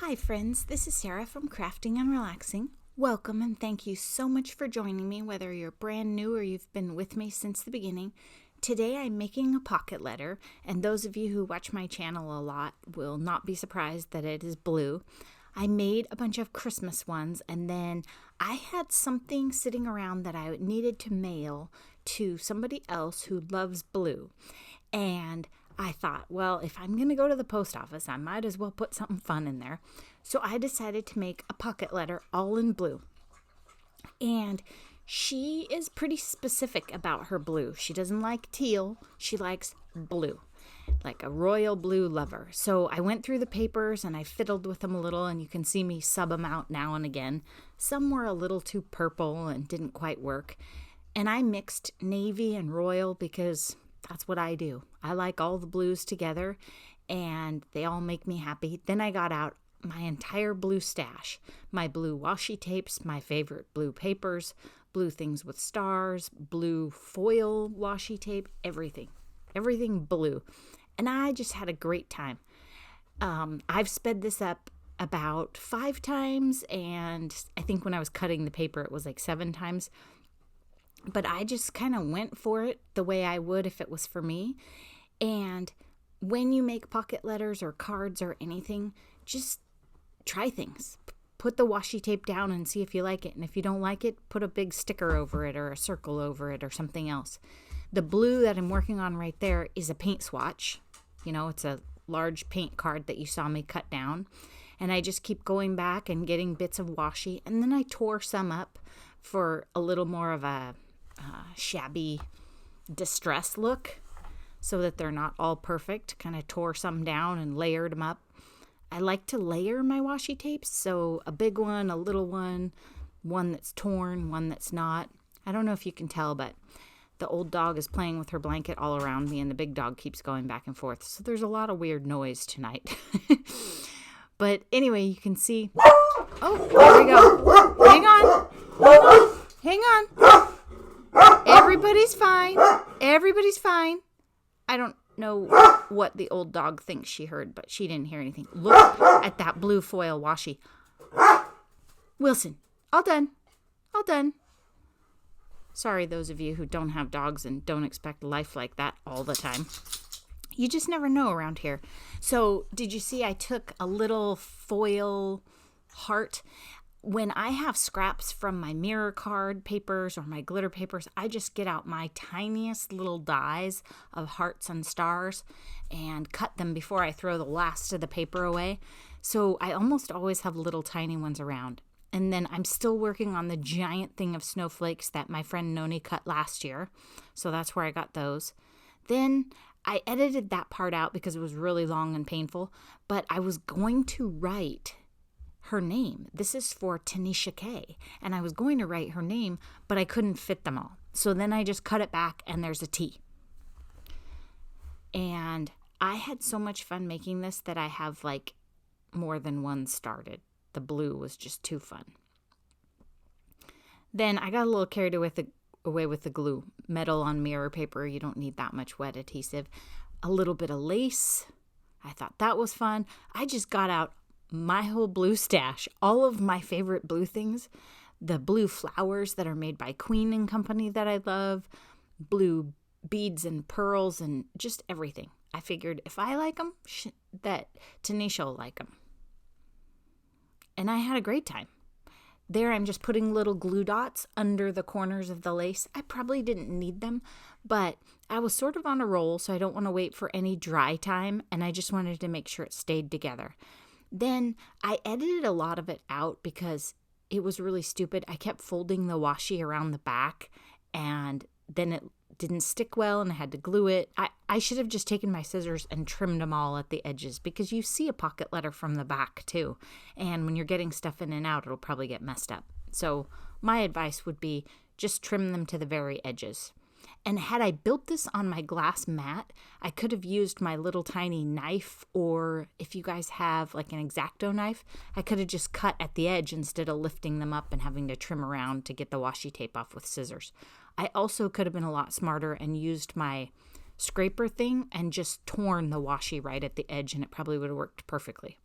Hi friends, this is Sarah from Crafting and Relaxing. Welcome and thank you so much for joining me, whether you're brand new or you've been with me since the beginning. Today I'm making a pocket letter, and those of you who watch my channel a lot will not be surprised that it is blue. I made a bunch of Christmas ones, and then I had something sitting around that I needed to mail to somebody else who loves blue. And I thought, well, if I'm going to go to the post office, I might as well put something fun in there. So I decided to make a pocket letter all in blue. And she is pretty specific about her blue. She doesn't like teal. She likes blue, like a royal blue lover. So I went through the papers and I fiddled with them a little, and you can see me sub them out now and again. Some were a little too purple and didn't quite work. And I mixed navy and royal because that's what I do. I like all the blues together, and they all make me happy. Then I got out my entire blue stash, my blue washi tapes, my favorite blue papers, blue things with stars, blue foil washi tape, everything blue. And I just had a great time. I've sped this up about 5 times, and I think when I was cutting the paper, it was like 7 times. But I just kind of went for it the way I would if it was for me. And when you make pocket letters or cards or anything, just try things. Put the washi tape down and see if you like it. And if you don't like it, put a big sticker over it or a circle over it or something else. The blue that I'm working on right there is a paint swatch. You know, it's a large paint card that you saw me cut down. And I just keep going back and getting bits of washi. And then I tore some up for a little more of a shabby distress look so that they're not all perfect. Kind of tore some down and layered them up. I like to layer my washi tapes, so a big one, a little one, one that's torn, one that's not. I don't know if you can tell, but the old dog is playing with her blanket all around me, and the big dog keeps going back and forth. So there's a lot of weird noise tonight. But anyway, you can see. Oh, there we go. Hang on. Hang on. Everybody's fine. Everybody's fine. I don't know what the old dog thinks she heard, but she didn't hear anything. Look at that blue foil washi. Wilson, all done. All done. Sorry, those of you who don't have dogs and don't expect life like that all the time. You just never know around here. So did you see I took a little foil heart? When I have scraps from my mirror card papers or my glitter papers, I just get out my tiniest little dies of hearts and stars and cut them before I throw the last of the paper away. So I almost always have little tiny ones around. And then I'm still working on the giant thing of snowflakes that my friend Noni cut last year. So that's where I got those. Then I edited that part out because it was really long and painful, but I was going to write her name. This is for Tanisha K. And I was going to write her name, but I couldn't fit them all. So then I just cut it back and there's a T. And I had so much fun making this that I have like more than one started. The blue was just too fun. Then I got a little carried away with the glue. Metal on mirror paper, you don't need that much wet adhesive. A little bit of lace. I thought that was fun. I just got out my whole blue stash, all of my favorite blue things, the blue flowers that are made by Queen and Company that I love, blue beads and pearls, and just everything. I figured if I like them, that Tanisha will like them. And I had a great time. There I'm just putting little glue dots under the corners of the lace. I probably didn't need them, but I was sort of on a roll, so I don't want to wait for any dry time, and I just wanted to make sure it stayed together. Then I edited a lot of it out because it was really stupid. I kept folding the washi around the back, and then it didn't stick well and I had to glue it. I should have just taken my scissors and trimmed them all at the edges because you see a pocket letter from the back too. And when you're getting stuff in and out, it'll probably get messed up. So my advice would be just trim them to the very edges. And had I built this on my glass mat, I could have used my little tiny knife, or if you guys have like an X-Acto knife, I could have just cut at the edge instead of lifting them up and having to trim around to get the washi tape off with scissors. I also could have been a lot smarter and used my scraper thing and just torn the washi right at the edge, and it probably would have worked perfectly.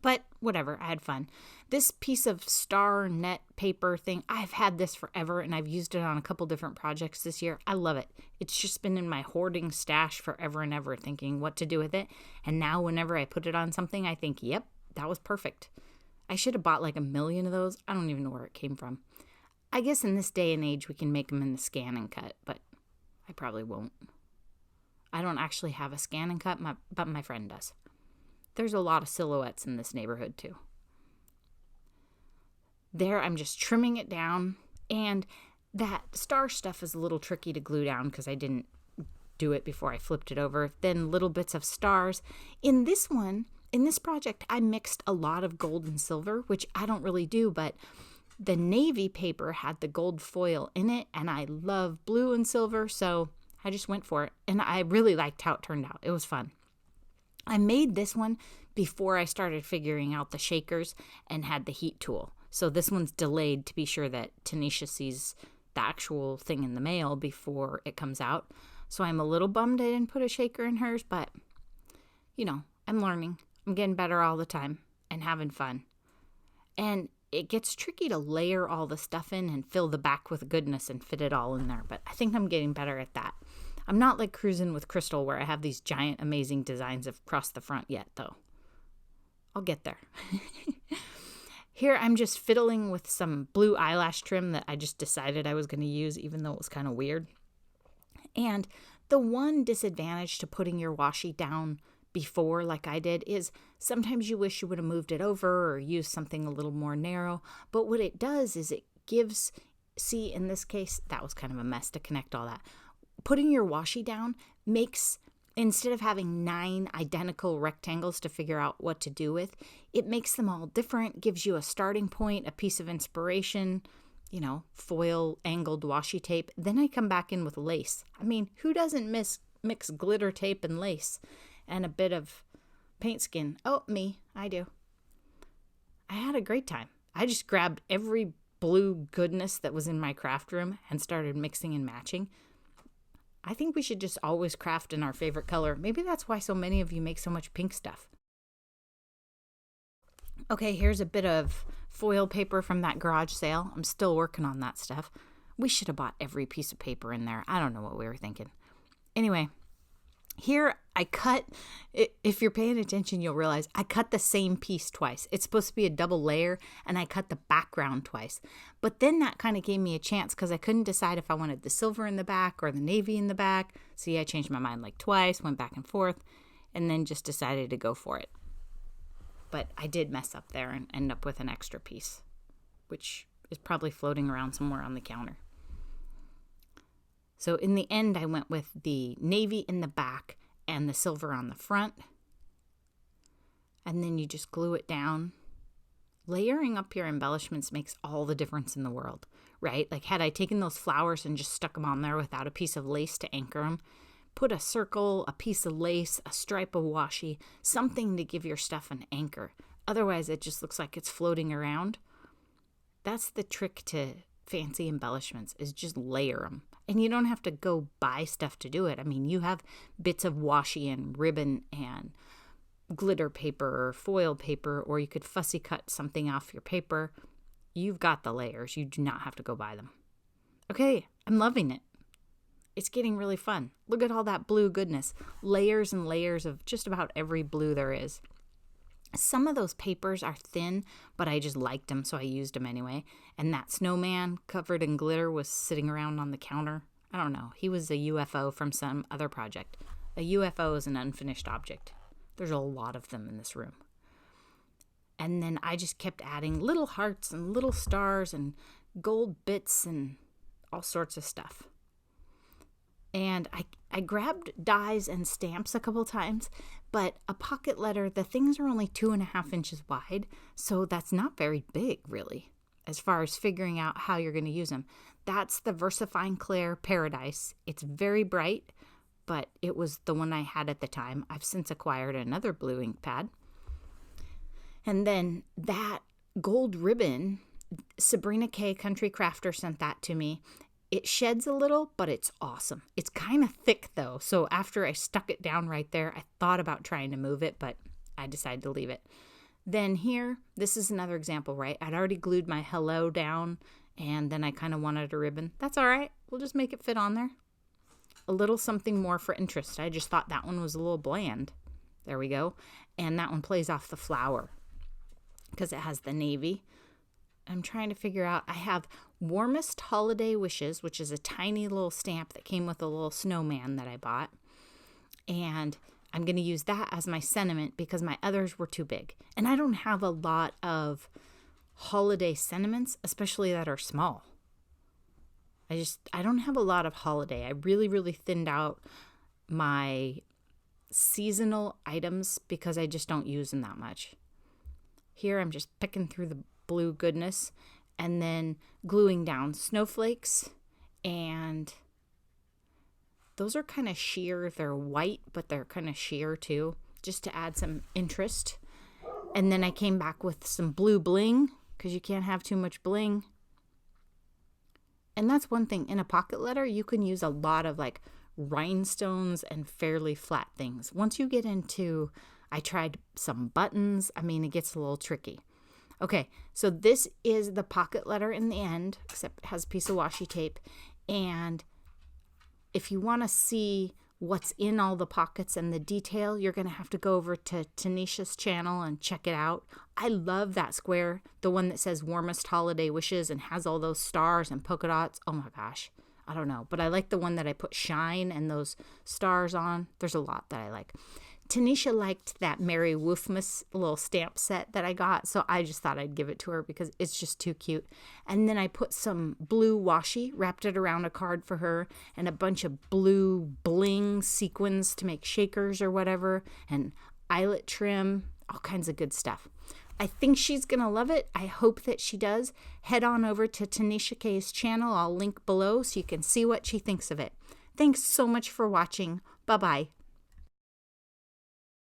But whatever, I had fun. This piece of star net paper thing, I've had this forever, and I've used it on a couple different projects this year. I love it. It's just been in my hoarding stash forever and ever, thinking what to do with it. And now whenever I put it on something, I think, yep, that was perfect. I should have bought like 1,000,000 of those. I don't even know where it came from. I guess in this day and age, we can make them in the scan and cut, but I probably won't. I don't actually have a scan and cut, but my friend does. There's a lot of silhouettes in this neighborhood too. There, I'm just trimming it down, and that star stuff is a little tricky to glue down because I didn't do it before I flipped it over. Then little bits of stars. In this project, I mixed a lot of gold and silver, which I don't really do, but the navy paper had the gold foil in it, and I love blue and silver, so I just went for it, and I really liked how it turned out. It was fun. I made this one before I started figuring out the shakers and had the heat tool. So this one's delayed to be sure that Tanisha sees the actual thing in the mail before it comes out. So I'm a little bummed I didn't put a shaker in hers, but, I'm learning. I'm getting better all the time and having fun. And it gets tricky to layer all the stuff in and fill the back with goodness and fit it all in there, but I think I'm getting better at that. I'm not like cruising with Crystal where I have these giant, amazing designs across the front yet, though. I'll get there. Here, I'm just fiddling with some blue eyelash trim that I just decided I was going to use, even though it was kind of weird. And the one disadvantage to putting your washi down before, like I did, is sometimes you wish you would have moved it over or used something a little more narrow. But what it does is it gives, see, in this case, that was kind of a mess to connect all that. Putting your washi down makes, instead of having 9 identical rectangles to figure out what to do with, it makes them all different, gives you a starting point, a piece of inspiration, foil angled washi tape. Then I come back in with lace. I mean, who doesn't mix glitter tape and lace and a bit of paint skin? Oh, me, I do. I had a great time. I just grabbed every blue goodness that was in my craft room and started mixing and matching. I think we should just always craft in our favorite color. Maybe that's why so many of you make so much pink stuff. Okay, here's a bit of foil paper from that garage sale. I'm still working on that stuff. We should have bought every piece of paper in there. I don't know what we were thinking. Anyway, here I cut, if you're paying attention, you'll realize I cut the same piece twice. It's supposed to be a double layer, and I cut the background twice. But then that kind of gave me a chance because I couldn't decide if I wanted the silver in the back or the navy in the back. See, I changed my mind like twice, went back and forth, and then just decided to go for it. But I did mess up there and end up with an extra piece, which is probably floating around somewhere on the counter. So in the end, I went with the navy in the back and the silver on the front. And then you just glue it down. Layering up your embellishments makes all the difference in the world, right? Like had I taken those flowers and just stuck them on there without a piece of lace to anchor them, put a circle, a piece of lace, a stripe of washi, something to give your stuff an anchor. Otherwise, it just looks like it's floating around. That's the trick to fancy embellishments, is just layer them. And you don't have to go buy stuff to do it. I mean, you have bits of washi and ribbon and glitter paper or foil paper, or you could fussy cut something off your paper. You've got the layers. You do not have to go buy them. Okay, I'm loving it. It's getting really fun. Look at all that blue goodness. Layers and layers of just about every blue there is. Some of those papers are thin, but I just liked them, so I used them anyway. And that snowman covered in glitter was sitting around on the counter. I don't know. He was a UFO from some other project. A UFO is an unfinished object. There's a lot of them in this room. And then I just kept adding little hearts and little stars and gold bits and all sorts of stuff. And I grabbed dies and stamps a couple times, but a pocket letter, the things are only 2.5 inches wide, so that's not very big, really, as far as figuring out how you're going to use them. That's the VersaFine Clair Paradise. It's very bright, but it was the one I had at the time. I've since acquired another blue ink pad. And then that gold ribbon, Sabrina K. Country Crafter sent that to me. It sheds a little, but it's awesome. It's kind of thick, though, so after I stuck it down right there, I thought about trying to move it, but I decided to leave it. Then here, this is another example, right? I'd already glued my hello down, and then I kind of wanted a ribbon. That's all right. We'll just make it fit on there. A little something more for interest. I just thought that one was a little bland. There we go. And that one plays off the flower because it has the navy. I'm trying to figure out, I have Warmest Holiday Wishes, which is a tiny little stamp that came with a little snowman that I bought. And I'm going to use that as my sentiment because my others were too big. And I don't have a lot of holiday sentiments, especially that are small. I don't have a lot of holiday. I really, really thinned out my seasonal items because I just don't use them that much. Here I'm just picking through the blue goodness and then gluing down snowflakes, and those are kind of sheer. They're white, but they're kind of sheer too, just to add some interest. And then I came back with some blue bling because you can't have too much bling. And that's one thing. In a pocket letter, you can use a lot of like rhinestones and fairly flat things. Once you get into, I tried some buttons. I mean, it gets a little tricky. Okay, so this is the pocket letter in the end, except it has a piece of washi tape. And if you want to see what's in all the pockets and the detail, you're going to have to go over to Tanisha's channel and check it out. I love that square, the one that says Warmest Holiday Wishes and has all those stars and polka dots. Oh my gosh, I don't know. But I like the one that I put shine and those stars on. There's a lot that I like. Tanisha liked that Merry Woofmas little stamp set that I got, so I just thought I'd give it to her because it's just too cute. And then I put some blue washi, wrapped it around a card for her, and a bunch of blue bling sequins to make shakers or whatever, and eyelet trim, all kinds of good stuff. I think she's going to love it. I hope that she does. Head on over to Tanisha K's channel. I'll link below so you can see what she thinks of it. Thanks so much for watching. Bye-bye.